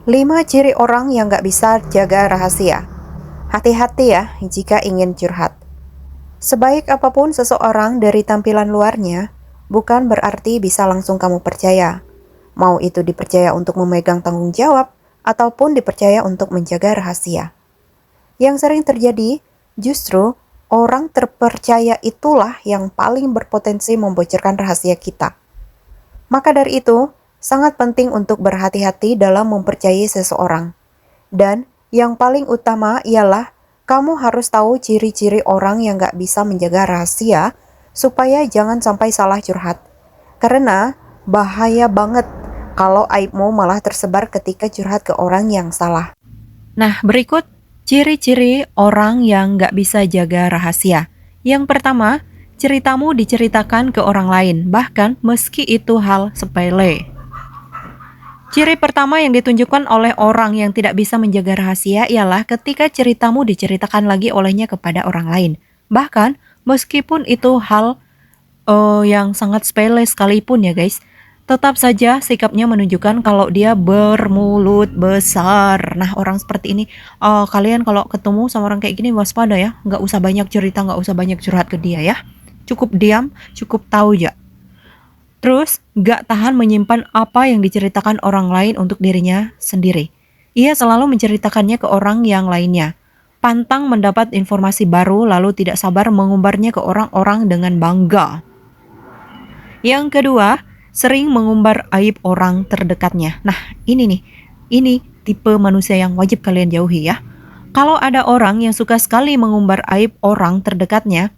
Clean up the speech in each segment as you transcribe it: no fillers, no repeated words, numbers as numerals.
5 ciri orang yang gak bisa jaga rahasia. Hati-hati ya jika ingin curhat. Sebaik apapun seseorang dari tampilan luarnya, bukan berarti bisa langsung kamu percaya. Mau itu dipercaya untuk memegang tanggung jawab, ataupun dipercaya untuk menjaga rahasia. Yang sering terjadi, justru orang terpercaya itulah yang paling berpotensi membocorkan rahasia kita. Maka dari itu, sangat penting untuk berhati-hati dalam mempercayai seseorang. Dan yang paling utama ialah kamu harus tahu ciri-ciri orang yang gak bisa menjaga rahasia supaya jangan sampai salah curhat. Karena bahaya banget kalau aibmu malah tersebar ketika curhat ke orang yang salah. Nah, berikut ciri-ciri orang yang gak bisa jaga rahasia. Yang pertama, ceritamu diceritakan ke orang lain, bahkan meski itu hal sepele. Ciri pertama yang ditunjukkan oleh orang yang tidak bisa menjaga rahasia ialah ketika ceritamu diceritakan lagi olehnya kepada orang lain. Bahkan meskipun itu hal yang sangat sepele sekalipun ya guys, tetap saja sikapnya menunjukkan kalau dia bermulut besar. Nah, orang seperti ini, kalian kalau ketemu sama orang kayak gini waspada ya, nggak usah banyak cerita, nggak usah banyak curhat ke dia ya. Cukup diam, cukup tahu ya. Terus, gak tahan menyimpan apa yang diceritakan orang lain untuk dirinya sendiri. Ia selalu menceritakannya ke orang yang lainnya. Pantang mendapat informasi baru lalu tidak sabar mengumbarnya ke orang-orang dengan bangga. Yang kedua, sering mengumbar aib orang terdekatnya. Nah, ini tipe manusia yang wajib kalian jauhi ya. Kalau ada orang yang suka sekali mengumbar aib orang terdekatnya,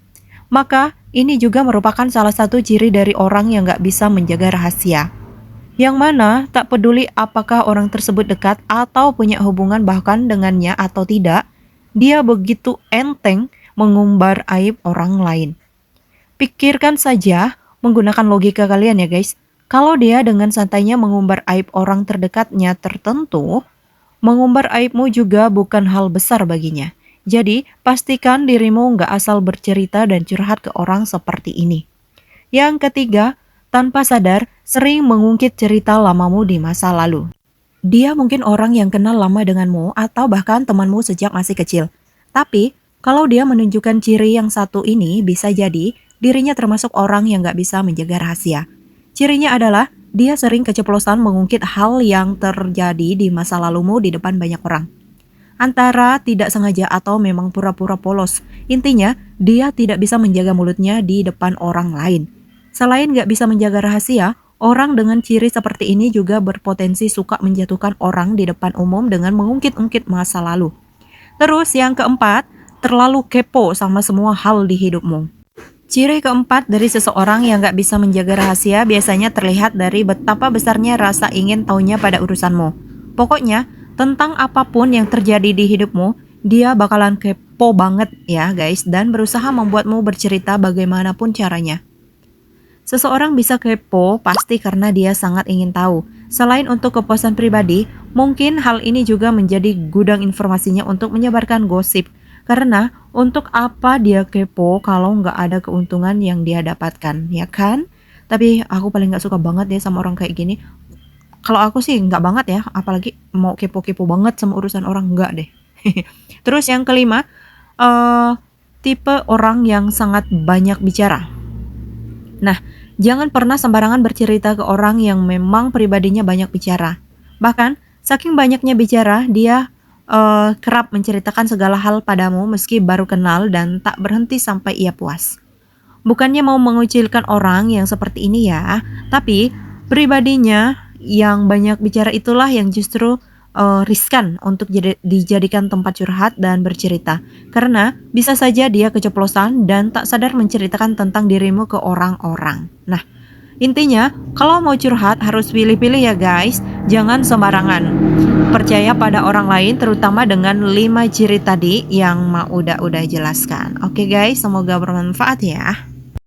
maka ini juga merupakan salah satu ciri dari orang yang gak bisa menjaga rahasia. Yang mana tak peduli apakah orang tersebut dekat atau punya hubungan bahkan dengannya atau tidak, dia begitu enteng mengumbar aib orang lain. Pikirkan saja menggunakan logika kalian ya guys. Kalau dia dengan santainya mengumbar aib orang terdekatnya tertentu, mengumbar aibmu juga bukan hal besar baginya. Jadi, pastikan dirimu nggak asal bercerita dan curhat ke orang seperti ini. Yang ketiga, tanpa sadar, sering mengungkit cerita lamamu di masa lalu. Dia mungkin orang yang kenal lama denganmu atau bahkan temanmu sejak masih kecil. Tapi, kalau dia menunjukkan ciri yang satu ini, bisa jadi dirinya termasuk orang yang nggak bisa menjaga rahasia. Cirinya adalah, dia sering keceplosan mengungkit hal yang terjadi di masa lalumu di depan banyak orang. Antara tidak sengaja atau memang pura-pura polos. Intinya, dia tidak bisa menjaga mulutnya di depan orang lain. Selain gak bisa menjaga rahasia, orang dengan ciri seperti ini juga berpotensi suka menjatuhkan orang di depan umum dengan mengungkit-ungkit masa lalu. Terus yang keempat, terlalu kepo sama semua hal di hidupmu. Ciri keempat dari seseorang yang gak bisa menjaga rahasia biasanya terlihat dari betapa besarnya rasa ingin taunya pada urusanmu. Pokoknya, tentang apapun yang terjadi di hidupmu, dia bakalan kepo banget ya guys, dan berusaha membuatmu bercerita bagaimanapun caranya. Seseorang bisa kepo pasti karena dia sangat ingin tahu. Selain untuk kepuasan pribadi, mungkin hal ini juga menjadi gudang informasinya untuk menyebarkan gosip. Karena untuk apa dia kepo kalau nggak ada keuntungan yang dia dapatkan, ya kan? Tapi aku paling nggak suka banget ya sama orang kayak gini. Kalau aku sih nggak banget ya, apalagi mau kepo-kepo banget sama urusan orang, nggak deh. Terus yang kelima, tipe orang yang sangat banyak bicara. Nah, jangan pernah sembarangan bercerita ke orang yang memang pribadinya banyak bicara. Bahkan, saking banyaknya bicara, dia kerap menceritakan segala hal padamu meski baru kenal dan tak berhenti sampai ia puas. Bukannya mau mengucilkan orang yang seperti ini ya, tapi pribadinya yang banyak bicara itulah yang justru riskan untuk dijadikan tempat curhat dan bercerita. Karena bisa saja dia keceplosan dan tak sadar menceritakan tentang dirimu ke orang-orang. Nah, intinya kalau mau curhat harus pilih-pilih ya guys, jangan sembarangan. Percaya pada orang lain terutama dengan 5 ciri tadi yang udah jelaskan. Oke guys, semoga bermanfaat ya.